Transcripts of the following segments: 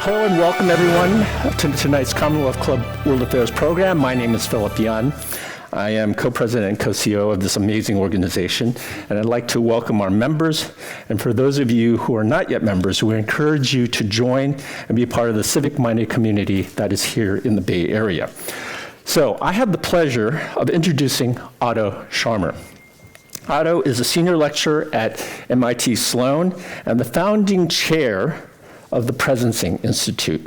Hello and welcome everyone to tonight's Commonwealth Club World Affairs program. My name is Philip Young. I am co-president and co-CEO of this amazing organization, and I'd like to welcome our members. And for those of you who are not yet members, we encourage you to join and be part of the civic-minded community that is here in the Bay Area. So I have the pleasure of introducing Otto Scharmer. Otto is a senior lecturer at MIT Sloan and the founding chair of the Presencing Institute.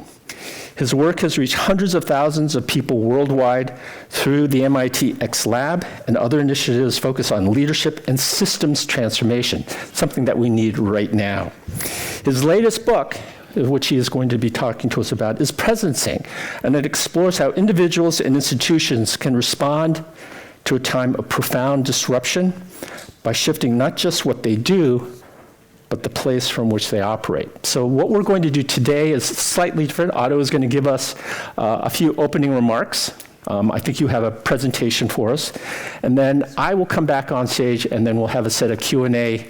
His work has reached hundreds of thousands of people worldwide through the MIT X Lab and other initiatives focused on leadership and systems transformation, something that we need right now. His latest book, which he is going to be talking to us about, is Presencing, and it explores how individuals and institutions can respond to a time of profound disruption by shifting not just what they do, but the place from which they operate. So what we're going to do today is slightly different. Otto is going to give us a few opening remarks. I think you have a presentation for us. And then I will come back on stage, and then we'll have a set of Q&A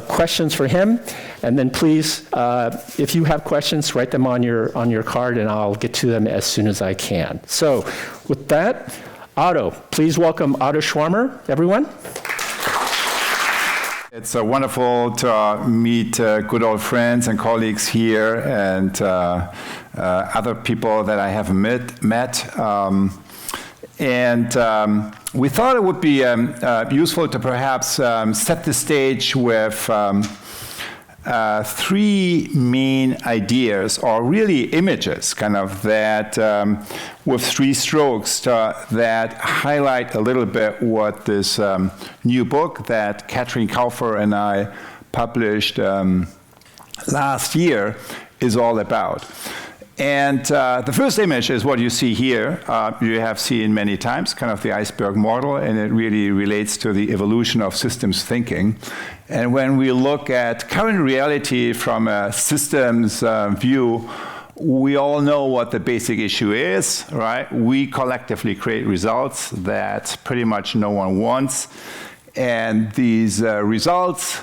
questions for him. And then please, if you have questions, write them on your card, and I'll get to them as soon as I can. So with that, Otto, please welcome Otto Scharmer, everyone. It's wonderful to meet good old friends and colleagues here and other people that I have met. We thought it would be useful to perhaps set the stage with three main ideas, or really images, kind of, that with three strokes that highlight a little bit what this new book that Katrin Kaufer and I published last year is all about. And the first image is what you see here. You have seen many times, kind of the iceberg model, and it really relates to the evolution of systems thinking. And when we look at current reality from a systems view, we all know what the basic issue is, right? We collectively create results that pretty much no one wants. And these results,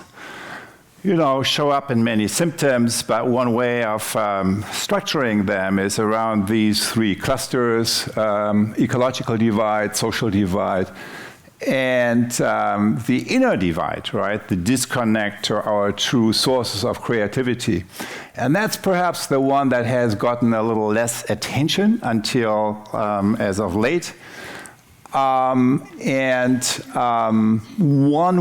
show up in many symptoms, but one way of structuring them is around these three clusters: ecological divide, social divide, and the inner divide, right? The disconnect to our true sources of creativity. And that's perhaps the one that has gotten a little less attention until as of late. One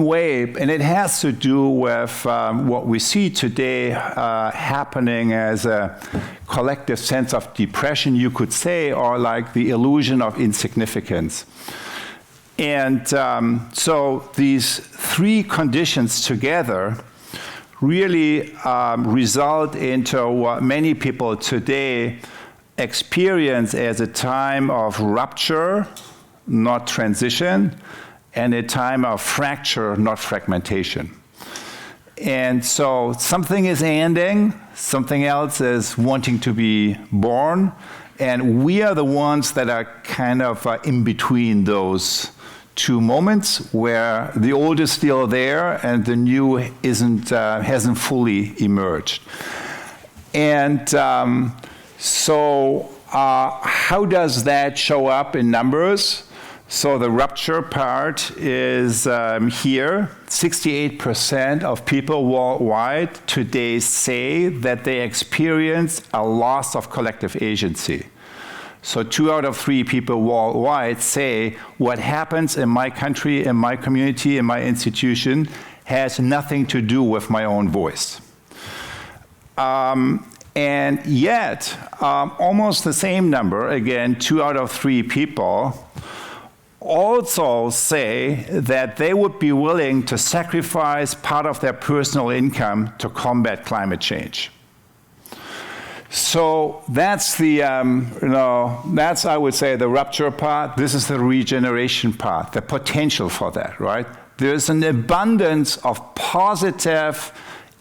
way, and it has to do with what we see today happening as a collective sense of depression, you could say, or like the illusion of insignificance. And so these three conditions together really result into what many people today experience as a time of rupture, not transition, and a time of fracture, not fragmentation. And so something is ending, something else is wanting to be born, and we are the ones that are kind of in between those two moments where the old is still there and the new hasn't fully emerged. And so how does that show up in numbers? So the rupture part is here. 68% of people worldwide today say that they experience a loss of collective agency. So 2 out of 3 people worldwide say what happens in my country, in my community, in my institution has nothing to do with my own voice. And yet, almost the same number, again, 2 out of 3 people, also say that they would be willing to sacrifice part of their personal income to combat climate change. So that's the, that's, I would say, the rupture part. This is the regeneration part, the potential for that, right? There's an abundance of positive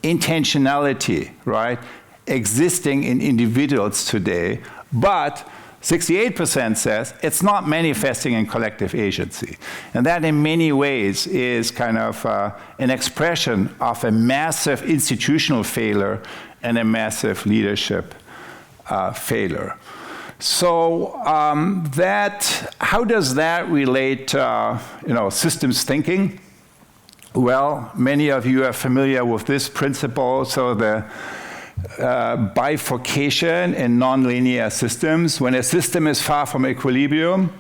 intentionality, right, existing in individuals today, but 68% says it's not manifesting in collective agency. And that in many ways is kind of an expression of a massive institutional failure and a massive leadership failure. So how does that relate to systems thinking? Well, many of you are familiar with this principle. So the bifurcation in nonlinear systems. When a system is far from equilibrium,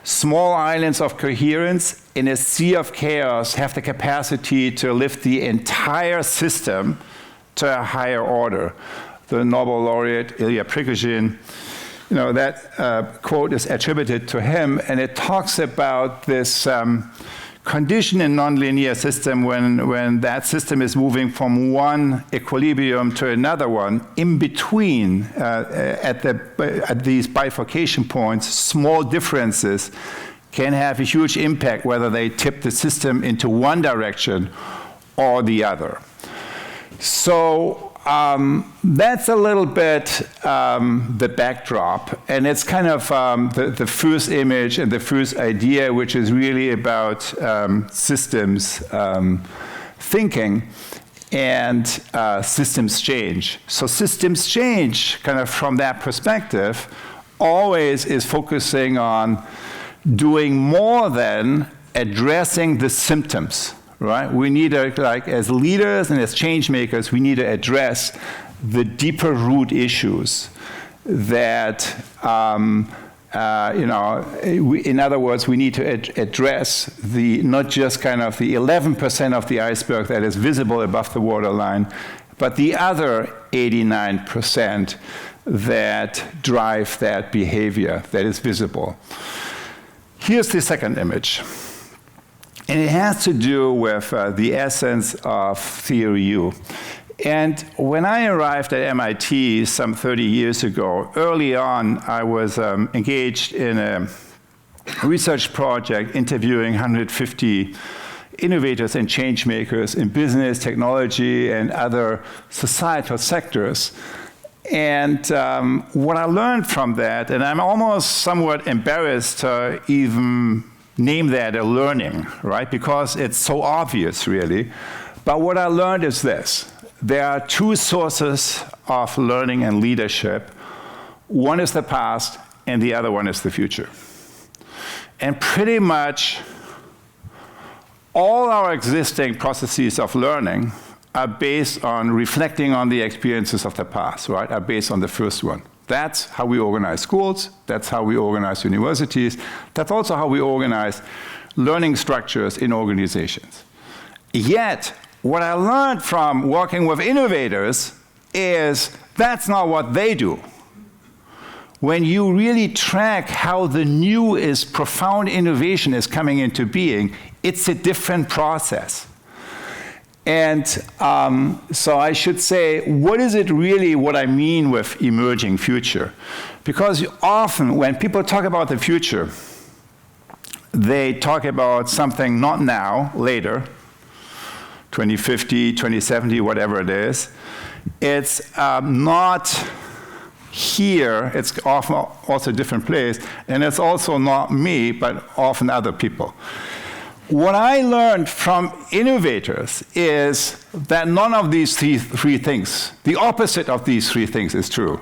small islands of coherence in a sea of chaos have the capacity to lift the entire system to a higher order. The Nobel laureate Ilya Prigozhin, that quote is attributed to him, and it talks about this condition in nonlinear system when that system is moving from one equilibrium to another one. In between, at these bifurcation points, small differences can have a huge impact whether they tip the system into one direction or the other. So that's a little bit the backdrop, and it's kind of the first image and the first idea, which is really about systems thinking and systems change. So systems change, kind of from that perspective, always is focusing on doing more than addressing the symptoms. Right? We need to, as leaders and as change makers, we need to address the deeper root issues that, in other words, we need to address not just kind of the 11% of the iceberg that is visible above the waterline, but the other 89% that drive that behavior that is visible. Here's the second image. And it has to do with the essence of Theory U. And when I arrived at MIT some 30 years ago, early on, I was engaged in a research project interviewing 150 innovators and change makers in business, technology, and other societal sectors. And what I learned from that, and I'm almost somewhat embarrassed to even name that a learning, right? Because it's so obvious, really. But what I learned is this. There are two sources of learning and leadership. One is the past, and the other one is the future. And pretty much all our existing processes of learning are based on reflecting on the experiences of the past, right? Are based on the first one. That's how we organize schools. That's how we organize universities. That's also how we organize learning structures in organizations. Yet, what I learned from working with innovators is that's not what they do. When you really track how the new is profound innovation is coming into being, it's a different process. And so I should say, what is it really what I mean with emerging future? Because often when people talk about the future, they talk about something not now, later, 2050, 2070, whatever it is. It's not here, it's often also a different place, and it's also not me, but often other people. What I learned from innovators is that none of these three things, the opposite of these three things is true,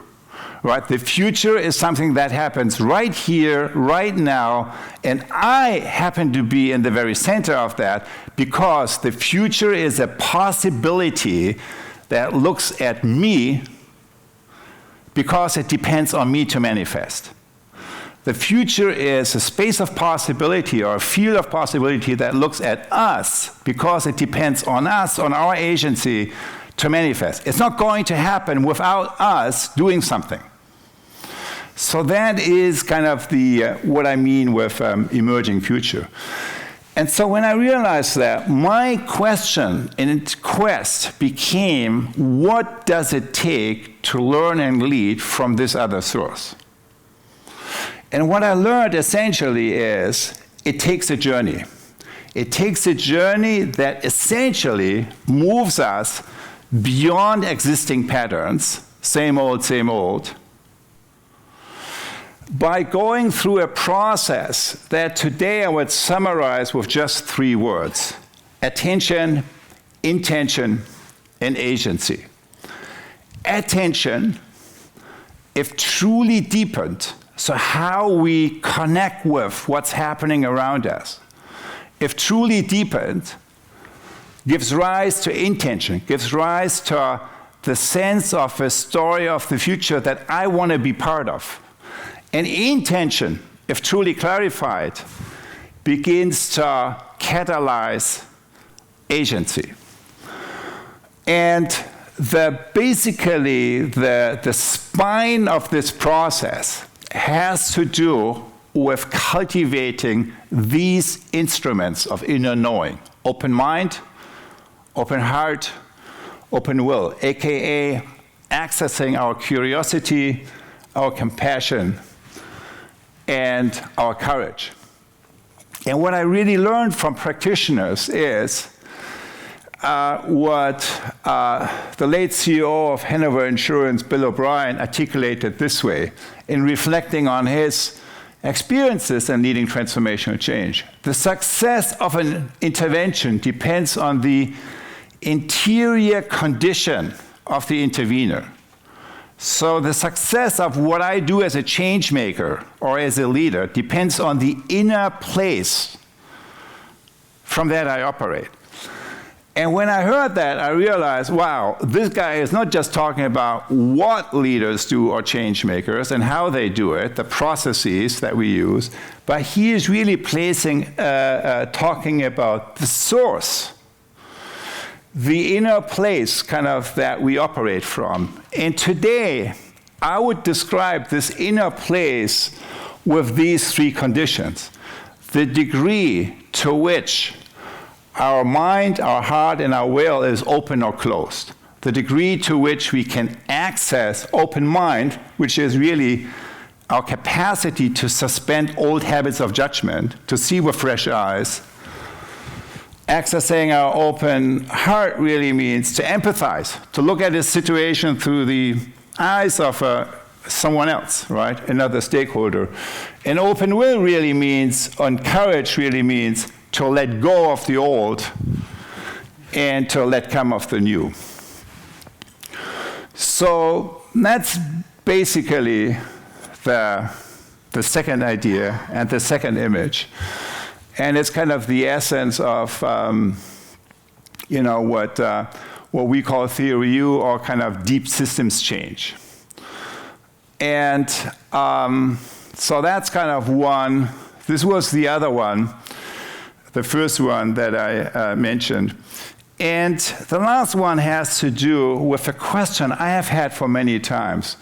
right? The future is something that happens right here, right now, and I happen to be in the very center of that because the future is a possibility that looks at me because it depends on me to manifest. The future is a space of possibility or a field of possibility that looks at us because it depends on us, on our agency to manifest. It's not going to happen without us doing something. So that is kind of what I mean with emerging future. And so when I realized that, my question and quest became, what does it take to learn and lead from this other source? And what I learned essentially is it takes a journey. It takes a journey that essentially moves us beyond existing patterns, same old, by going through a process that today I would summarize with just 3 words: attention, intention, and agency. Attention if truly deepened, so how we connect with what's happening around us, if truly deepened, gives rise to intention, gives rise to the sense of a story of the future that I want to be part of. And intention, if truly clarified, begins to catalyze agency. And basically the spine of this process has to do with cultivating these instruments of inner knowing: open mind, open heart, open will, aka accessing our curiosity, our compassion, and our courage. And what I really learned from practitioners is what the late CEO of Hanover Insurance, Bill O'Brien, articulated this way in reflecting on his experiences and leading transformational change. The success of an intervention depends on the interior condition of the intervener. So the success of what I do as a change maker or as a leader depends on the inner place from that I operate. And when I heard that, I realized, wow, this guy is not just talking about what leaders do or change makers and how they do it, the processes that we use, but he is really talking about the source, the inner place kind of that we operate from. And today, I would describe this inner place with these three conditions: the degree to which our mind, our heart, and our will is open or closed. The degree to which we can access open mind, which is really our capacity to suspend old habits of judgment, to see with fresh eyes. Accessing our open heart really means to empathize, to look at a situation through the eyes of someone else, right? Another stakeholder. And open will really means, and courage really means, to let go of the old and to let come of the new. So that's basically the second idea and the second image. And it's kind of the essence of what we call theory U, or kind of deep systems change. And so that's kind of one. This was the other one, the first one that I mentioned. And the last one has to do with a question I have had for many times,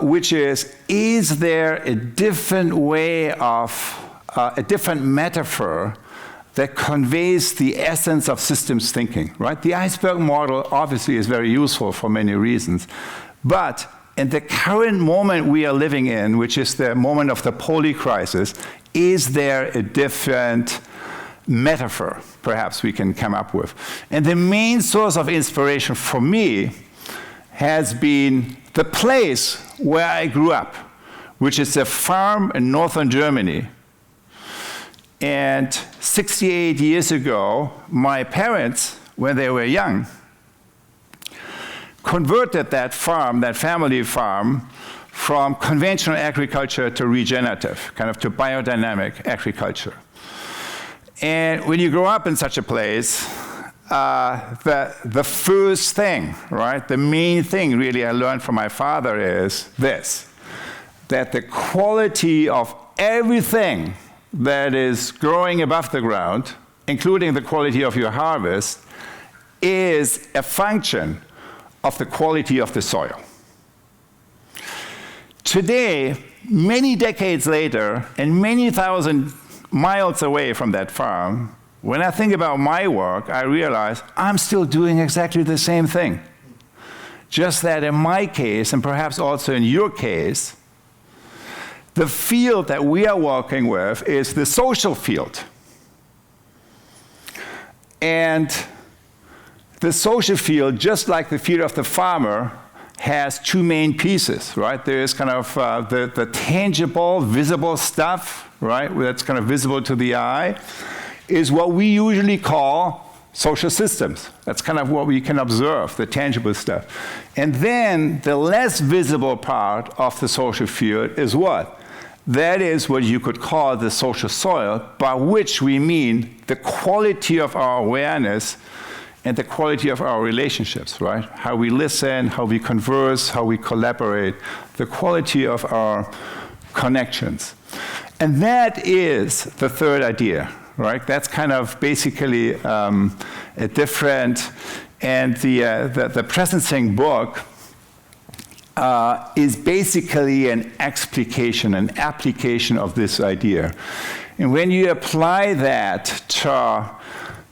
which is there a different way of, a different metaphor that conveys the essence of systems thinking, right? The iceberg model obviously is very useful for many reasons, but in the current moment we are living in, which is the moment of the poly-crisis, is there a different metaphor perhaps we can come up with? And the main source of inspiration for me has been the place where I grew up, which is a farm in northern Germany. And 68 years ago, my parents, when they were young, converted that farm, that family farm, from conventional agriculture to regenerative, kind of to biodynamic agriculture. And when you grow up in such a place, the first thing, right, the main thing really I learned from my father is this, that the quality of everything that is growing above the ground, including the quality of your harvest, is a function of the quality of the soil. Today, many decades later, and many thousand miles away from that farm, when I think about my work, I realize I'm still doing exactly the same thing. Just that in my case, and perhaps also in your case, the field that we are working with is the social field. And the social field, just like the field of the farmer, has two main pieces, right? There is kind of the tangible, visible stuff, right? That's kind of visible to the eye, is what we usually call social systems. That's kind of what we can observe, the tangible stuff. And then the less visible part of the social field is what? That is what you could call the social soil, by which we mean the quality of our awareness and the quality of our relationships, right? How we listen, how we converse, how we collaborate, the quality of our connections. And that is the third idea, right? That's kind of basically a different, and the Presencing book is basically an application of this idea. And when you apply that to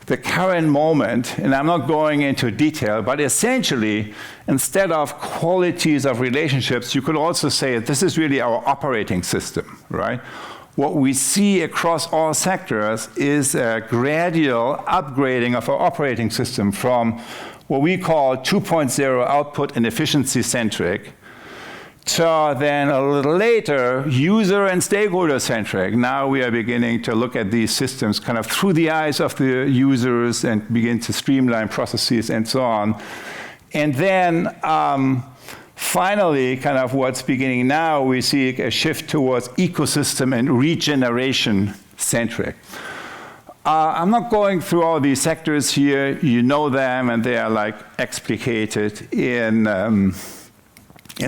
the current moment, and I'm not going into detail, but essentially, instead of qualities of relationships, you could also say this is really our operating system, right? What we see across all sectors is a gradual upgrading of our operating system from what we call 2.0 output and efficiency centric to then a little later user and stakeholder centric. Now we are beginning to look at these systems kind of through the eyes of the users and begin to streamline processes and so on. And then finally, kind of what's beginning now, we see a shift towards ecosystem and regeneration centric. I'm not going through all these sectors here. You know them, and they are like explicated in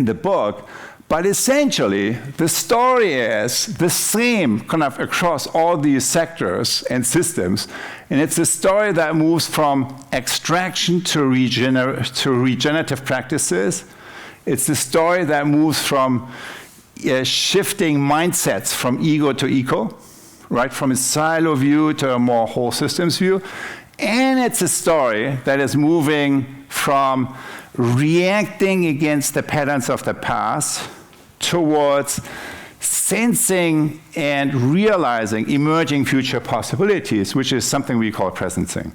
the book. But essentially, the story is the same kind of across all these sectors and systems. And it's a story that moves from extraction to regenerative practices. It's the story that moves from shifting mindsets from ego to eco, right? From a silo view to a more whole systems view. And it's a story that is moving from reacting against the patterns of the past towards sensing and realizing emerging future possibilities, which is something we call presencing.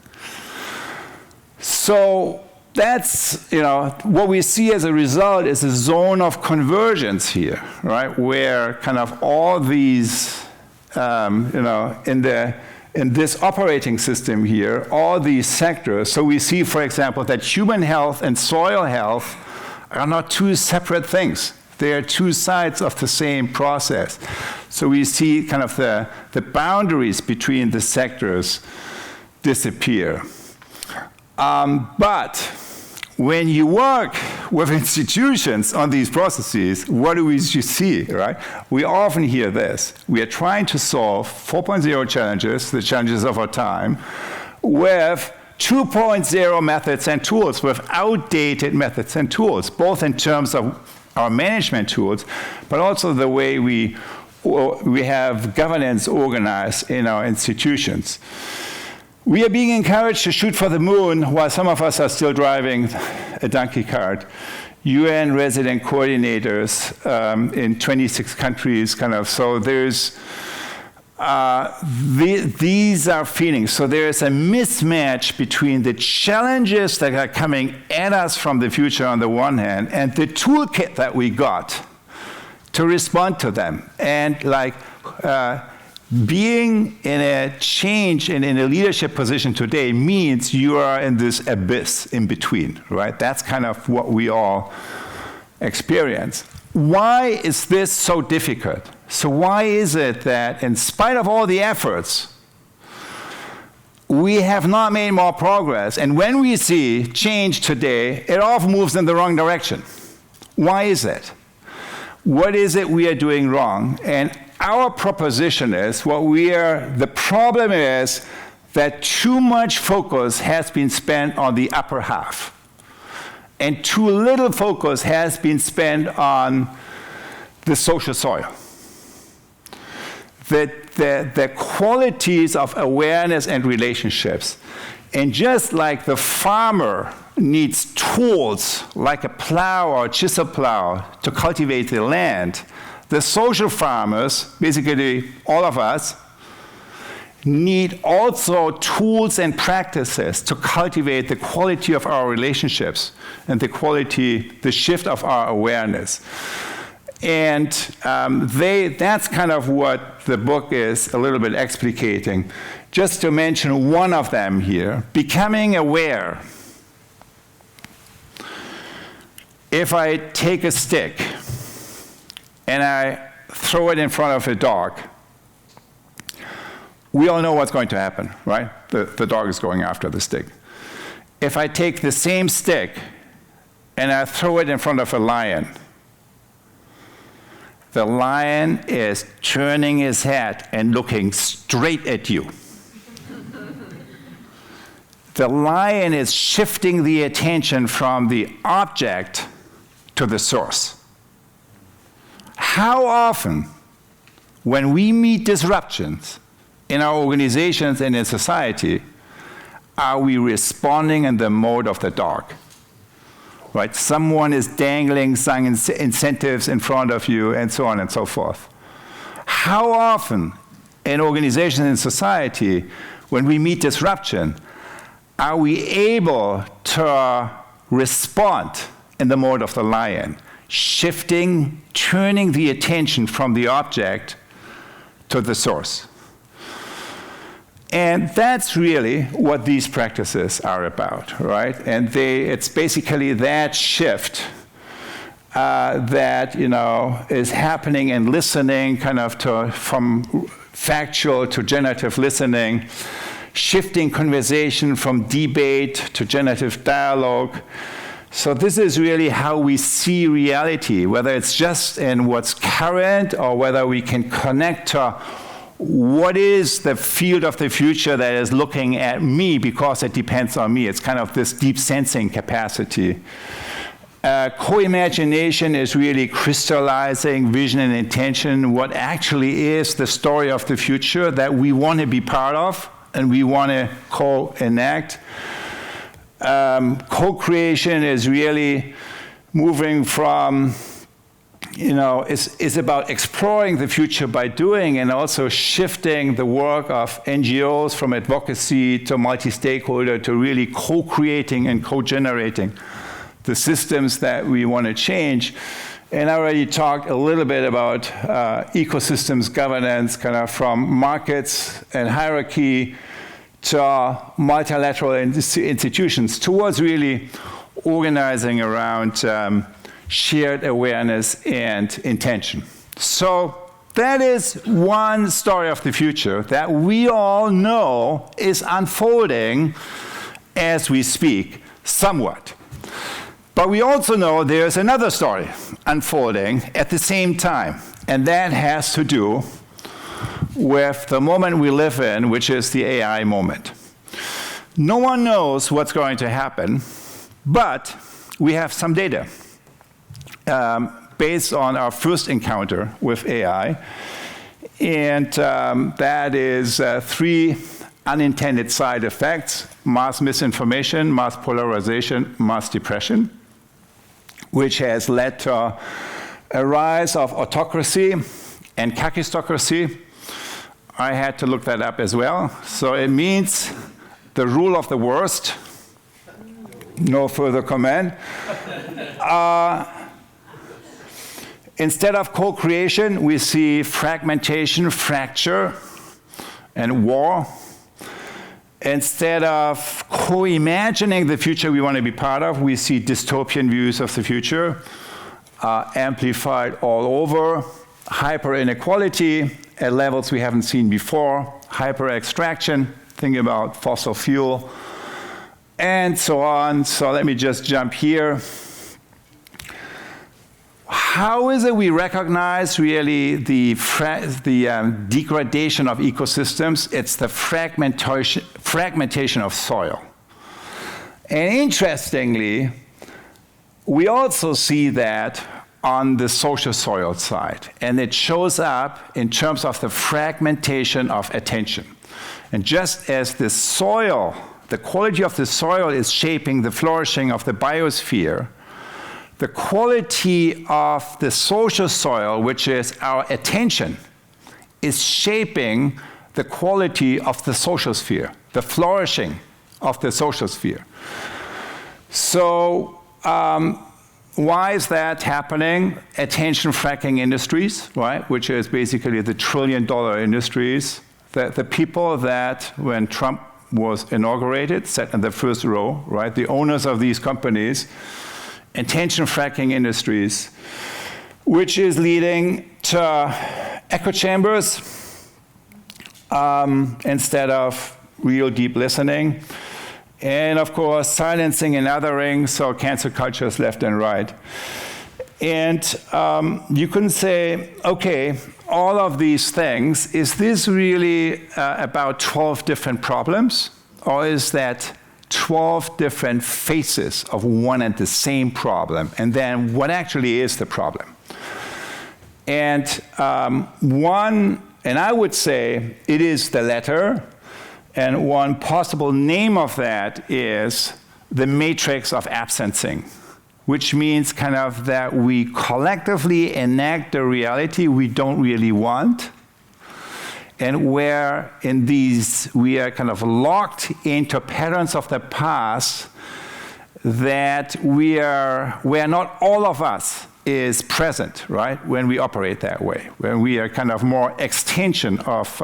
So that's, what we see as a result is a zone of convergence here, right? Where kind of all these, in this operating system here, all these sectors. So we see, for example, that human health and soil health are not two separate things. They are two sides of the same process. So we see kind of the boundaries between the sectors disappear. But when you work with institutions on these processes, what do we see, right? We often hear this. We are trying to solve 4.0 challenges, the challenges of our time, with 2.0 methods and tools, with outdated methods and tools, both in terms of our management tools, but also the way we have governance organized in our institutions. We are being encouraged to shoot for the moon while some of us are still driving a donkey cart. UN resident coordinators in 26 countries, kind of. So there's, these are feelings. So there's a mismatch between the challenges that are coming at us from the future on the one hand, and the toolkit that we got to respond to them. And like, being in a change and in a leadership position today means you are in this abyss in between, right? That's kind of what we all experience. Why is this so difficult? So why is it that in spite of all the efforts, we have not made more progress? And when we see change today, it often moves in the wrong direction. Why is it? What is it we are doing wrong? And our proposition is, the problem is that too much focus has been spent on the upper half, and too little focus has been spent on the social soil. The qualities of awareness and relationships. And just like the farmer needs tools like a plow or a chisel plow to cultivate the land, the social farmers, basically all of us, need also tools and practices to cultivate the quality of our relationships and the shift of our awareness. And that's kind of what the book is a little bit explicating. Just to mention one of them here, becoming aware. If I take a stick and I throw it in front of a dog, we all know what's going to happen, right? The dog is going after the stick. If I take the same stick and I throw it in front of a lion, the lion is turning his head and looking straight at you. The lion is shifting the attention from the object to the source. How often, when we meet disruptions in our organizations and in society, are we responding in the mode of the dog? Right? Someone is dangling some incentives in front of you, and so on and so forth. How often in organizations and society, when we meet disruption, are we able to respond in the mode of the lion, shifting, turning the attention from the object to the source? And that's really what these practices are about, right? And it's basically that shift that is happening in listening, kind of from factual to generative listening, shifting conversation from debate to generative dialogue. So this is really how we see reality, whether it's just in what's current or whether we can connect to what is the field of the future that is looking at me because it depends on me. It's kind of this deep sensing capacity. Co-imagination is really crystallizing vision and intention, what actually is the story of the future that we want to be part of and we want to co-enact. Co-creation is really moving from, is about exploring the future by doing and also shifting the work of NGOs from advocacy to multi-stakeholder to really co-creating and co-generating the systems that we want to change. And I already talked a little bit about ecosystems governance, kind of from markets and hierarchy to multilateral institutions towards really organizing around shared awareness and intention. So that is one story of the future that we all know is unfolding as we speak, somewhat. But we also know there's another story unfolding at the same time, and that has to do with the moment we live in, which is the AI moment. No one knows what's going to happen, but we have some data based on our first encounter with AI, and that is 3 unintended side effects: mass misinformation, mass polarization, mass depression, which has led to a rise of autocracy and kakistocracy. I had to look that up as well. So it means the rule of the worst. No further comment. Instead of co-creation, we see fragmentation, fracture, and war. Instead of co-imagining the future we want to be part of, we see dystopian views of the future, amplified all over, hyper-inequality at levels we haven't seen before, hyper-extraction, think about fossil fuel, and so on. So let me just jump here. How is it we recognize really the degradation of ecosystems? It's the fragmentation of soil. And interestingly, we also see that on the social soil side. And it shows up in terms of the fragmentation of attention. And just as the soil, the quality of the soil is shaping the flourishing of the biosphere, the quality of the social soil, which is our attention, is shaping the quality of the social sphere, the flourishing of the social sphere. So why is that happening? Attention fracking industries, right, which is basically the trillion-dollar industries. The people that, when Trump was inaugurated, sat in the first row, right, the owners of these companies, attention fracking industries, which is leading to echo chambers instead of real deep listening. And of course, silencing and othering, so cancel cultures left and right. And you can say, okay, all of these things, is this really about 12 different problems? Or is that 12 different faces of one and the same problem? And then what actually is the problem? And I would say it is the latter. And one possible name of that is the matrix of absencing, which means kind of that we collectively enact the reality we don't really want, and where in these we are kind of locked into patterns of the past that where not all of us is present, right, when we operate that way, when we are kind of more extension of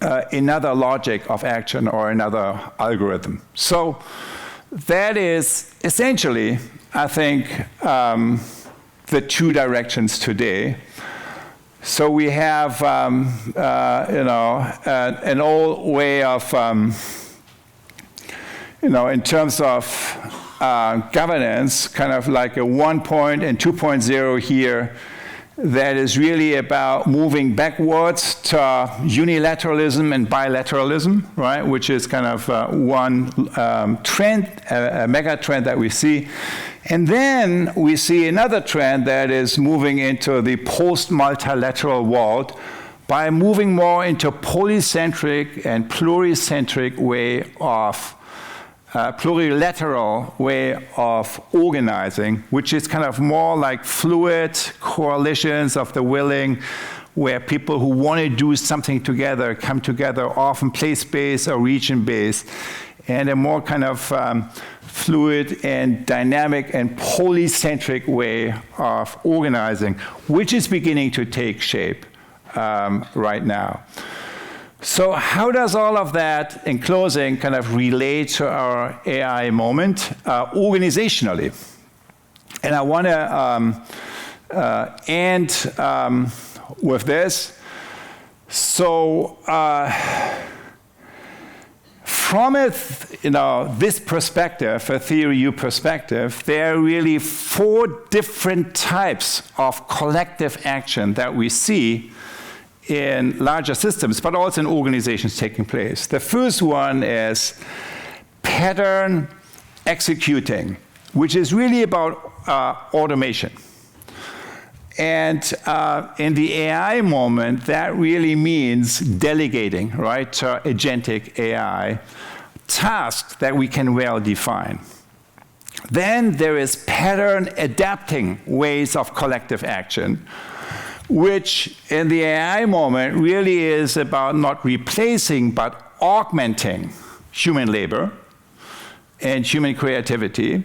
another logic of action or another algorithm. So that is essentially, I think, the two directions today. So we have, an old way of, in terms of governance, kind of like a 1.0 and 2.0 here, that is really about moving backwards to unilateralism and bilateralism, right? Which is kind of one trend, a mega trend that we see. And then we see another trend that is moving into the post-multilateral world by moving more into polycentric and pluricentric way of plurilateral way of organizing, which is kind of more like fluid coalitions of the willing, where people who want to do something together come together, often place-based or region-based, and a more kind of fluid and dynamic and polycentric way of organizing, which is beginning to take shape right now. So how does all of that, in closing, kind of relate to our AI moment organizationally? And I want to end with this. So from this perspective, a theory U perspective, there are really 4 different types of collective action that we see in larger systems, but also in organizations taking place. The first one is pattern executing, which is really about automation. And in the AI moment, that really means delegating, right, to agentic AI tasks that we can well define. Then there is pattern adapting ways of collective action, which in the AI moment really is about not replacing but augmenting human labor and human creativity,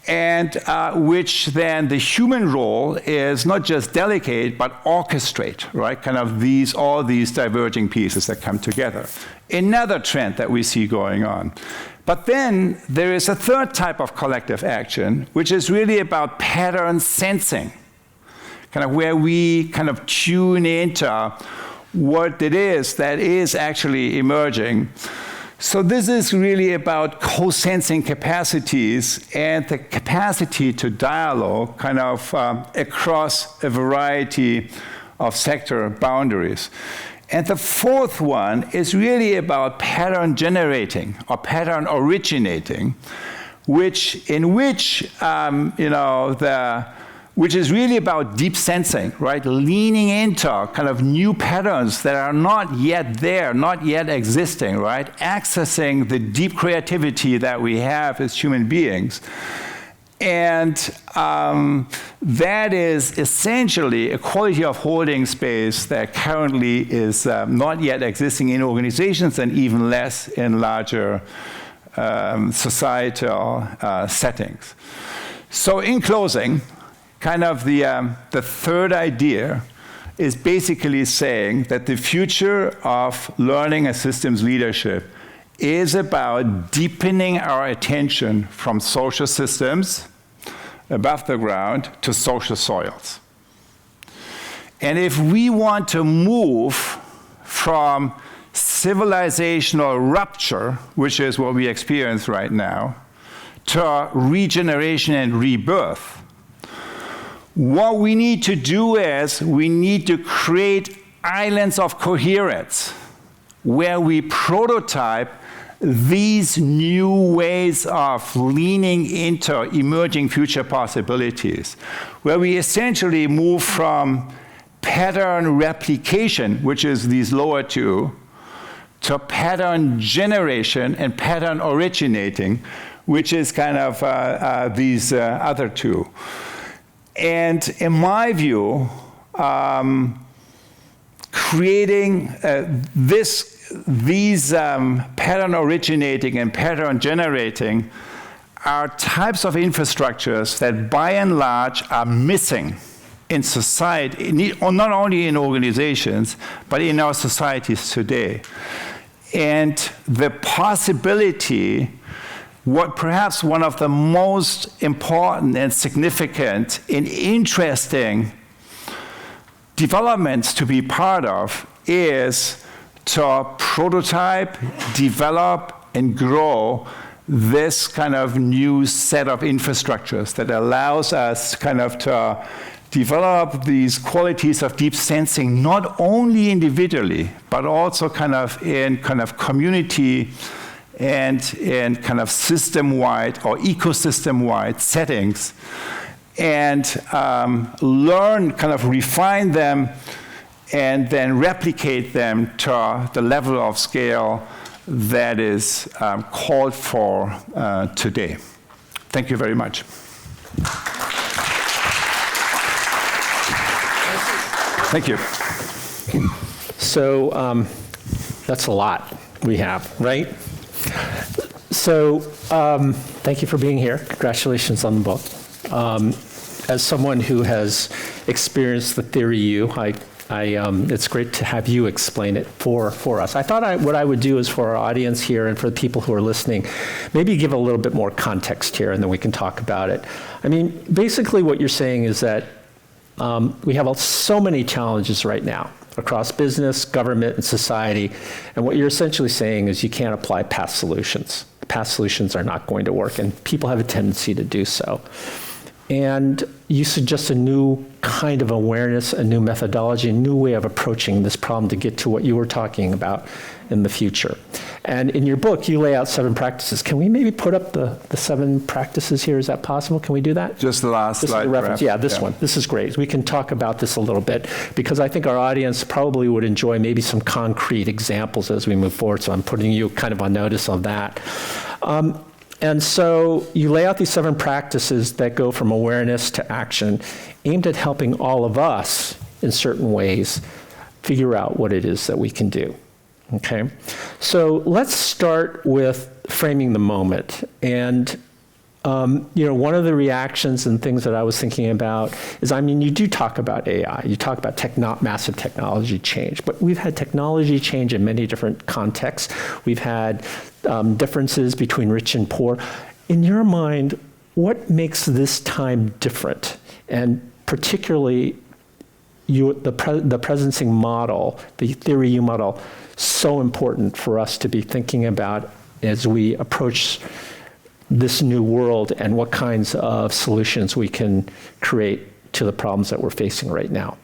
and which then the human role is not just delegate but orchestrate, right? Kind of all these diverging pieces that come together. Another trend that we see going on. But then there is a third type of collective action, which is really about pattern sensing, kind of where we kind of tune into what it is that is actually emerging. So this is really about co-sensing capacities and the capacity to dialogue kind of across a variety of sector boundaries. And the fourth one is really about pattern generating or pattern originating, which is really about deep sensing, right? Leaning into kind of new patterns that are not yet there, not yet existing, right? Accessing the deep creativity that we have as human beings. And that is essentially a quality of holding space that currently is not yet existing in organizations and even less in larger societal settings. So in closing, kind of the third idea is basically saying that the future of learning and systems leadership is about deepening our attention from social systems above the ground to social soils. And if we want to move from civilizational rupture, which is what we experience right now, to regeneration and rebirth, what we need to do is we need to create islands of coherence where we prototype these new ways of leaning into emerging future possibilities, where we essentially move from pattern replication, which is these lower two, to pattern generation and pattern originating, which is kind of these other two. And in my view, creating these pattern originating and pattern generating are types of infrastructures that by and large are missing in society, not only in organizations, but in our societies today. And the possibility, what perhaps one of the most important and significant and interesting developments to be part of is to prototype, develop, and grow this kind of new set of infrastructures that allows us kind of to develop these qualities of deep sensing, not only individually, but also kind of in kind of community and in kind of system-wide or ecosystem-wide settings, and learn, kind of refine them, and then replicate them to the level of scale that is called for today. Thank you very much. Thank you. So that's a lot we have, right? So thank you for being here. Congratulations on the book. As someone who has experienced the theory it's great to have you explain it for us. I thought what I would do is for our audience here and for the people who are listening, maybe give a little bit more context here and then we can talk about it. I mean, basically what you're saying is that we have so many challenges right now across business, government, and society. And what you're essentially saying is you can't apply past solutions. Past solutions are not going to work, and people have a tendency to do so. And you suggest a new kind of awareness, a new methodology, a new way of approaching this problem to get to what you were talking about in the future. And in your book, you lay out 7 practices. Can we maybe put up the 7 practices here? Is that possible? Can we do that? Just the last slide. Reference. Yeah, this one. This is great. We can talk about this a little bit because I think our audience probably would enjoy maybe some concrete examples as we move forward. So I'm putting you kind of on notice of that. And so you lay out these 7 practices that go from awareness to action, aimed at helping all of us in certain ways figure out what it is that we can do. Okay, so let's start with framing the moment. And one of the reactions and things that I was thinking about is, I mean, you do talk about AI, you talk about massive technology change, but we've had technology change in many different contexts. We've had differences between rich and poor. In your mind, what makes this time different? And particularly the presencing model, the theory U model, so important for us to be thinking about as we approach this new world and what kinds of solutions we can create to the problems that we're facing right now.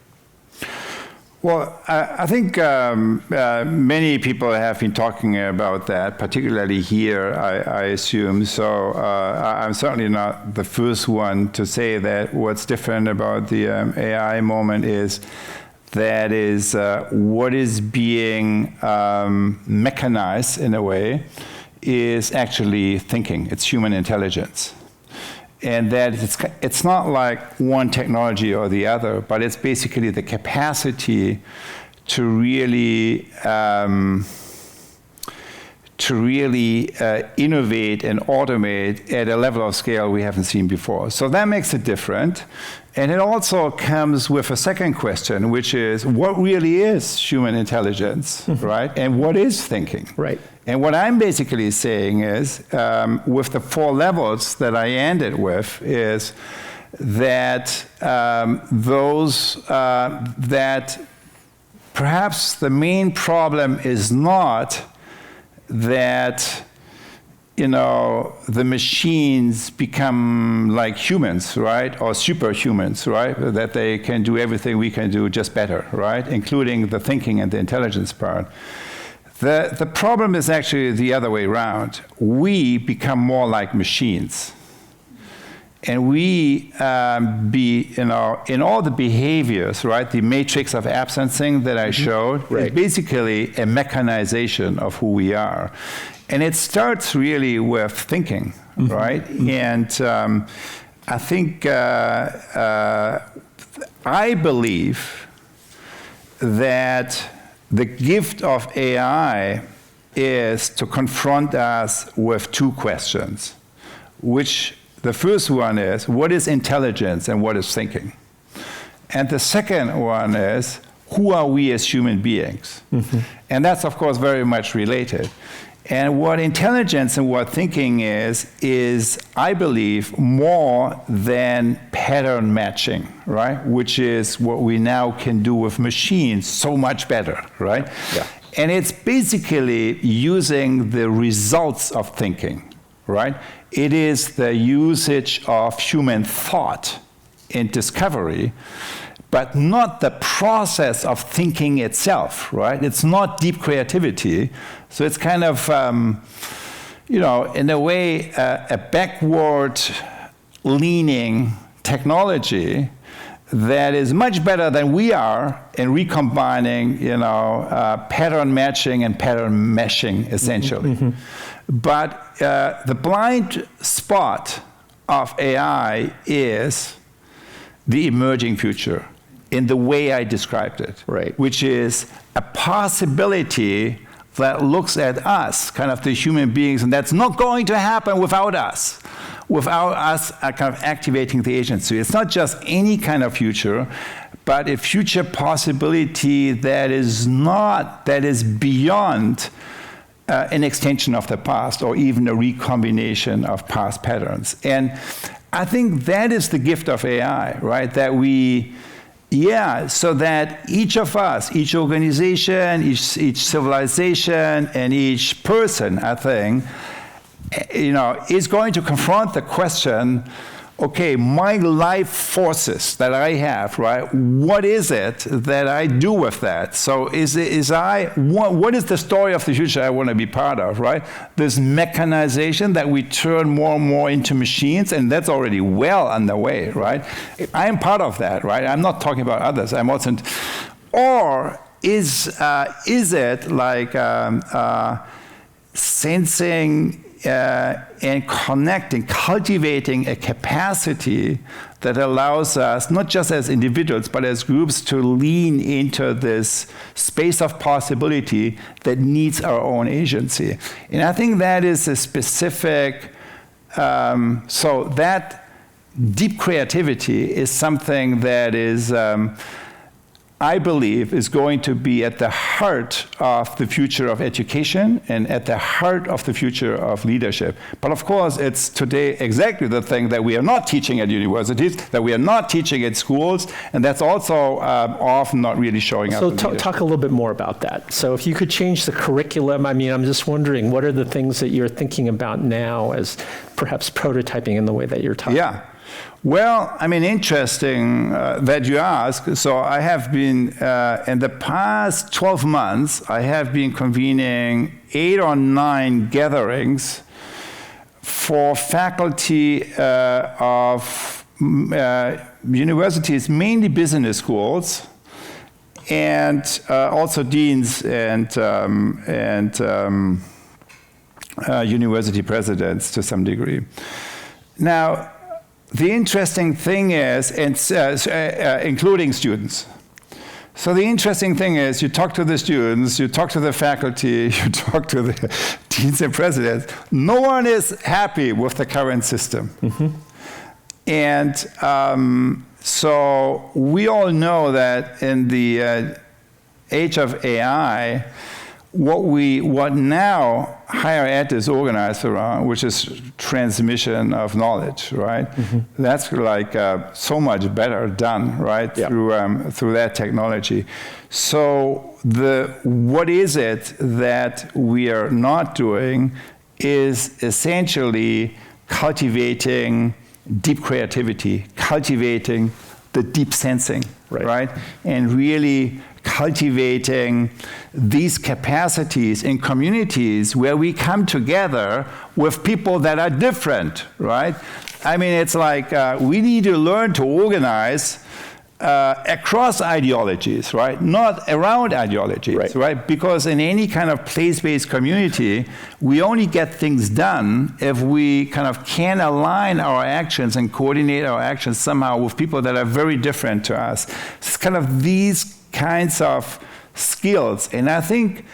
Well, I think many people have been talking about that, particularly here, I assume. So I'm certainly not the first one to say that what's different about the AI moment is what is being mechanized in a way is actually thinking. It's human intelligence. And that it's not like one technology or the other, but it's basically the capacity to really to really innovate and automate at a level of scale we haven't seen before. So that makes it different. And it also comes with a second question, which is, what really is human intelligence, right? And what is thinking? Right. And what I'm basically saying is, with the 4 levels that I ended with, is that that perhaps the main problem is not that the machines become like humans, right? Or superhumans, right? That they can do everything we can do just better, right? Including the thinking and the intelligence part. The problem is actually the other way around. We become more like machines. And we in all the behaviors, right? The matrix of absencing that I showed is basically a mechanization of who we are. And it starts really with thinking, right? And I think, I believe that the gift of AI is to confront us with 2 questions, which the first one is, what is intelligence and what is thinking? And the second one is, who are we as human beings? And that's, of course, very much related. And what intelligence and what thinking is, I believe, more than pattern matching, right? Which is what we now can do with machines so much better, right? Yeah. And it's basically using the results of thinking, right? It is the usage of human thought in discovery, but not the process of thinking itself, right? It's not deep creativity. So it's kind of, in a way, a backward-leaning technology that is much better than we are in recombining, pattern matching and pattern meshing, essentially. But the blind spot of AI is the emerging future in the way I described it, right? Which is a possibility that looks at us, kind of the human beings, and that's not going to happen without us kind of activating the agency. It's not just any kind of future, but a future possibility that is beyond an extension of the past, or even a recombination of past patterns. And I think that is the gift of AI, right? That so that each of us, each organization, each civilization, and each person, I think, is going to confront the question, okay, my life forces that I have, right? What is it that I do with that? So what is the story of the future I want to be part of, right? This mechanization that we turn more and more into machines, and that's already well underway, right? I am part of that, right? I'm not talking about others. I'm also, or is it like sensing and connecting, cultivating a capacity that allows us, not just as individuals, but as groups, to lean into this space of possibility that needs our own agency. And I think that is a specific, so that deep creativity is something that is, I believe, is going to be at the heart of the future of education and at the heart of the future of leadership. But of course, it's today exactly the thing that we are not teaching at universities, that we are not teaching at schools, and that's also often not really showing up. So talk a little bit more about that. So if you could change the curriculum, I'm just wondering, what are the things that you're thinking about now as perhaps prototyping in the way that you're talking? Yeah. Well, interesting that you ask. So I have been, in the past 12 months, I have been convening 8 or 9 gatherings for faculty of universities, mainly business schools, and also deans and university presidents to some degree. Now, the interesting thing is, including students. So the interesting thing is, you talk to the students, you talk to the faculty, you talk to the deans and presidents. No one is happy with the current system. And so we all know that in the age of AI, what now higher ed is organized around, which is transmission of knowledge, right? That's like so much better done, right? Yeah. Through that technology. So what is it that we are not doing is essentially cultivating deep creativity, cultivating the deep sensing, right? And really cultivating these capacities in communities where we come together with people that are different, right? I mean, it's like we need to learn to organize across ideologies, right? Not around ideologies, right? Because in any kind of place-based community, we only get things done if we kind of can align our actions and coordinate our actions somehow with people that are very different to us. It's kind of these kinds of skills. And I think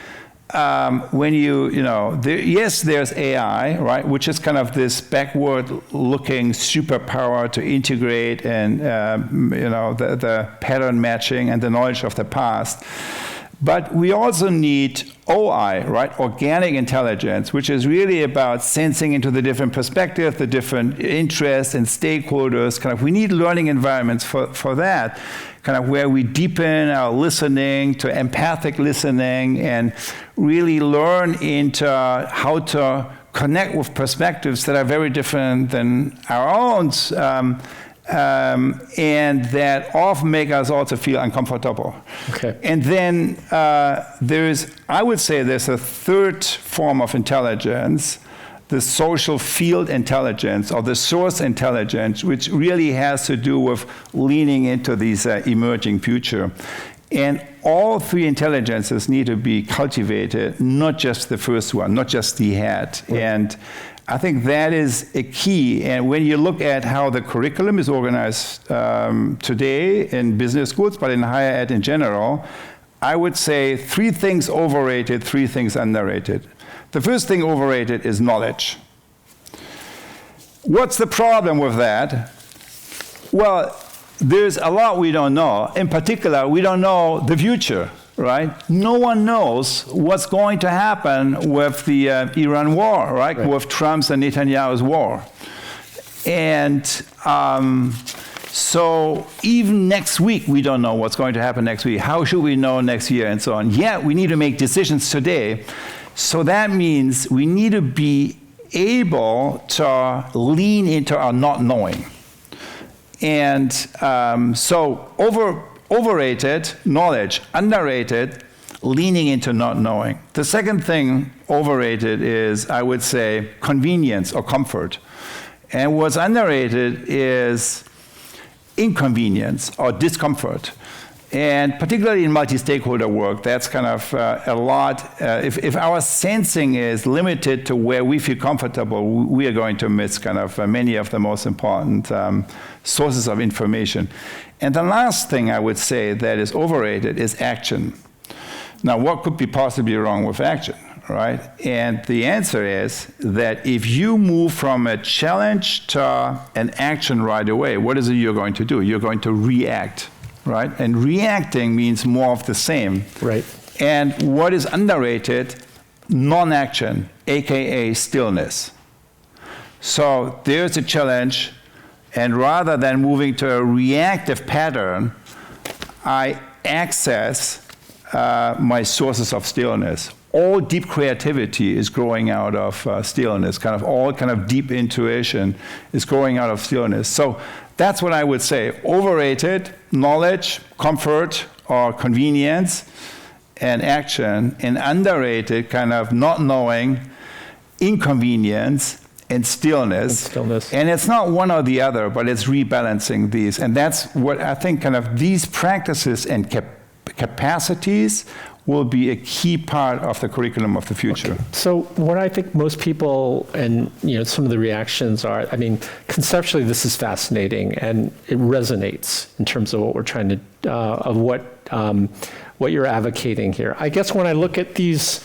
when yes, there's AI, right, which is kind of this backward-looking superpower to integrate and, the pattern matching and the knowledge of the past. But we also need OI, right, organic intelligence, which is really about sensing into the different perspectives, the different interests and stakeholders. Kind of, we need learning environments for that, kind of where we deepen our listening to empathic listening and really learn into how to connect with perspectives that are very different than our own. And that often make us also feel uncomfortable. Okay. And then I would say there's a third form of intelligence, the social field intelligence or the source intelligence, which really has to do with leaning into these emerging future. And all three intelligences need to be cultivated, not just the first one, not just the head. Right. And I think that is a key. And when you look at how the curriculum is organized today in business schools, but in higher ed in general, I would say three things overrated, three things underrated. The first thing overrated is knowledge. What's the problem with that? Well, there's a lot we don't know. In particular, we don't know the future. Right? No one knows what's going to happen with the Iran war, right? With Trump's and Netanyahu's war. And so even next week, we don't know what's going to happen next week. How should we know next year and so on? Yet we need to make decisions today. So that means we need to be able to lean into our not knowing. And so overrated knowledge, underrated leaning into not knowing. The second thing overrated is, I would say, convenience or comfort. And what's underrated is inconvenience or discomfort. And particularly in multi-stakeholder work, that's kind of a lot. If our sensing is limited to where we feel comfortable, we are going to miss kind of many of the most important sources of information. And the last thing I would say that is overrated is action. Now, what could be possibly wrong with action, right? And the answer is that if you move from a challenge to an action right away, what is it you're going to do? You're going to react, right? And reacting means more of the same. Right. And what is underrated? Non-action, AKA stillness. So there's a challenge. And rather than moving to a reactive pattern, I access my sources of stillness. All deep creativity is growing out of stillness. All deep intuition is growing out of stillness. So that's what I would say. Overrated, knowledge, comfort, or convenience, and action. And underrated, not knowing, inconvenience, and stillness. And it's not one or the other, but it's rebalancing these. And that's what I think these practices and capacities will be a key part of the curriculum of the future. Okay. So what I think most people and some of the reactions are, conceptually this is fascinating and it resonates in terms of what we're trying to, of what what you're advocating here. I guess when I look at these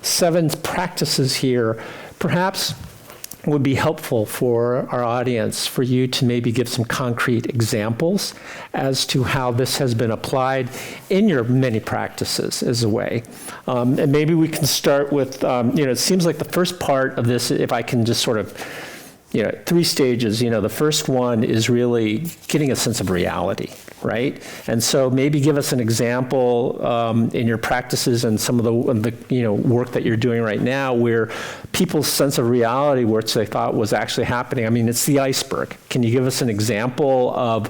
7 practices here, perhaps it would be helpful for our audience for you to maybe give some concrete examples as to how this has been applied in your many practices as a way. And maybe we can start with, it seems like the first part of this, if I can just sort of, 3 stages. The first one is really getting a sense of reality, right? And so maybe give us an example in your practices and some of the work that you're doing right now where people's sense of reality, which they thought was actually happening. I mean, it's the iceberg. Can you give us an example of,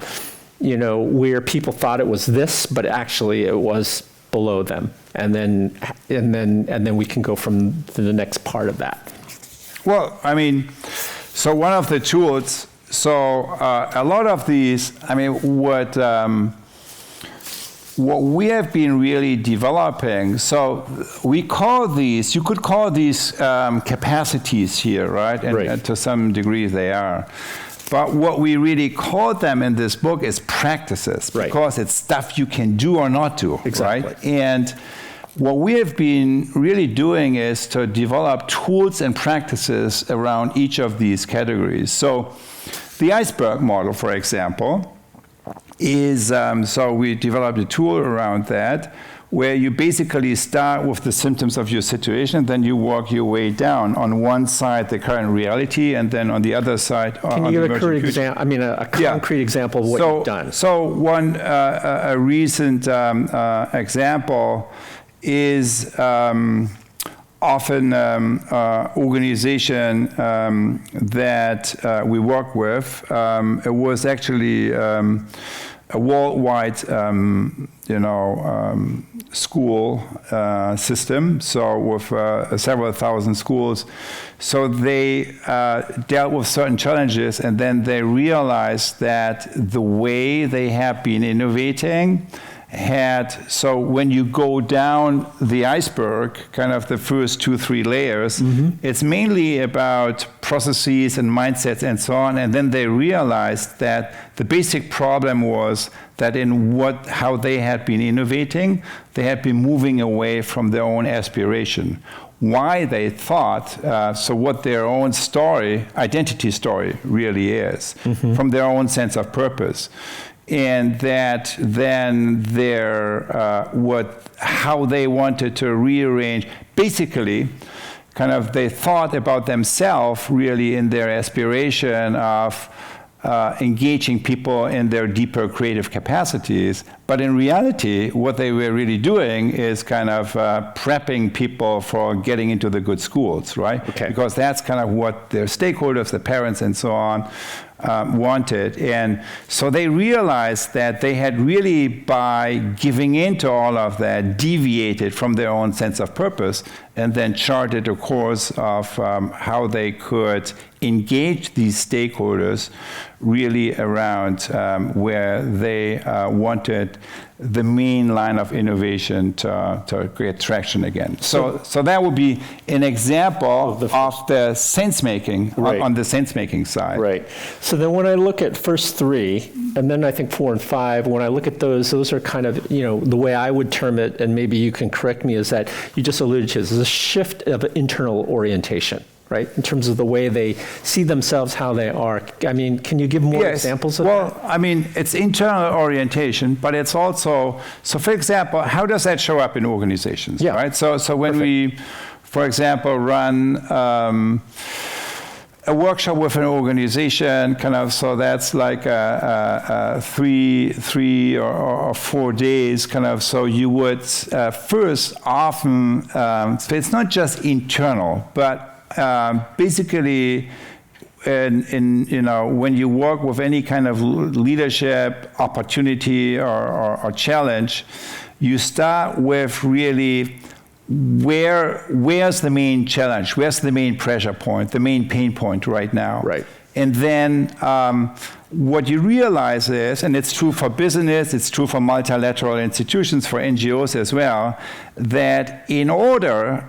where people thought it was this, but actually it was below them? And then we can go from the next part of that. Well, I mean, so one of the tools, a lot of these, what we have been really developing, so we call these, you could call these capacities here, right? And to some degree they are. But what we really call them in this book is practices, because it's stuff you can do or not do, right? And what we have been really doing is to develop tools and practices around each of these categories. So the iceberg model, for example, is, so we developed a tool around that, where you basically start with the symptoms of your situation, then you work your way down. On one side, the current reality, and then on the other side, Can you give a concrete example of what you've done? So one, a recent example is often organization that we work with. It was actually a worldwide, school system. So with several thousand schools. So they dealt with certain challenges, and then they realized that the way they have been innovating so when you go down the iceberg, kind of the first 2-3 layers, it's mainly about processes and mindsets and so on. And then they realized that the basic problem was that how they had been innovating, they had been moving away from their own aspiration. Why they thought, so what their own story, identity story really is, from their own sense of purpose. And that then how they wanted to rearrange, basically, kind of they thought about themselves really in their aspiration of engaging people in their deeper creative capacities. But in reality, what they were really doing is kind of prepping people for getting into the good schools, right? Okay. Because that's kind of what their stakeholders, the parents and so on, wanted. And so they realized that they had really, by giving into all of that, deviated from their own sense of purpose, and then charted a course of how they could engage these stakeholders really around where they wanted the main line of innovation to create traction again. So that would be an example of the sense-making, on the sense-making side. Right. So then when I look at first 3, and then I think 4 and 5, when I look at those are kind of, the way I would term it, and maybe you can correct me, is that you just alluded to, is a shift of internal orientation, right? In terms of the way they see themselves, how they are. I mean, can you give more examples of that? Well, I mean, it's internal orientation, but it's also, so for example, how does that show up in organizations, right? So when we, for example, run a workshop with an organization, kind of, so that's like three or 4 days, kind of, so you would first often, so it's not just internal, but basically, when you work with any kind of leadership opportunity or challenge, you start with really where's the main challenge, where's the main pressure point, the main pain point right now. Right. And then what you realize is, and it's true for business, it's true for multilateral institutions, for NGOs as well, that in order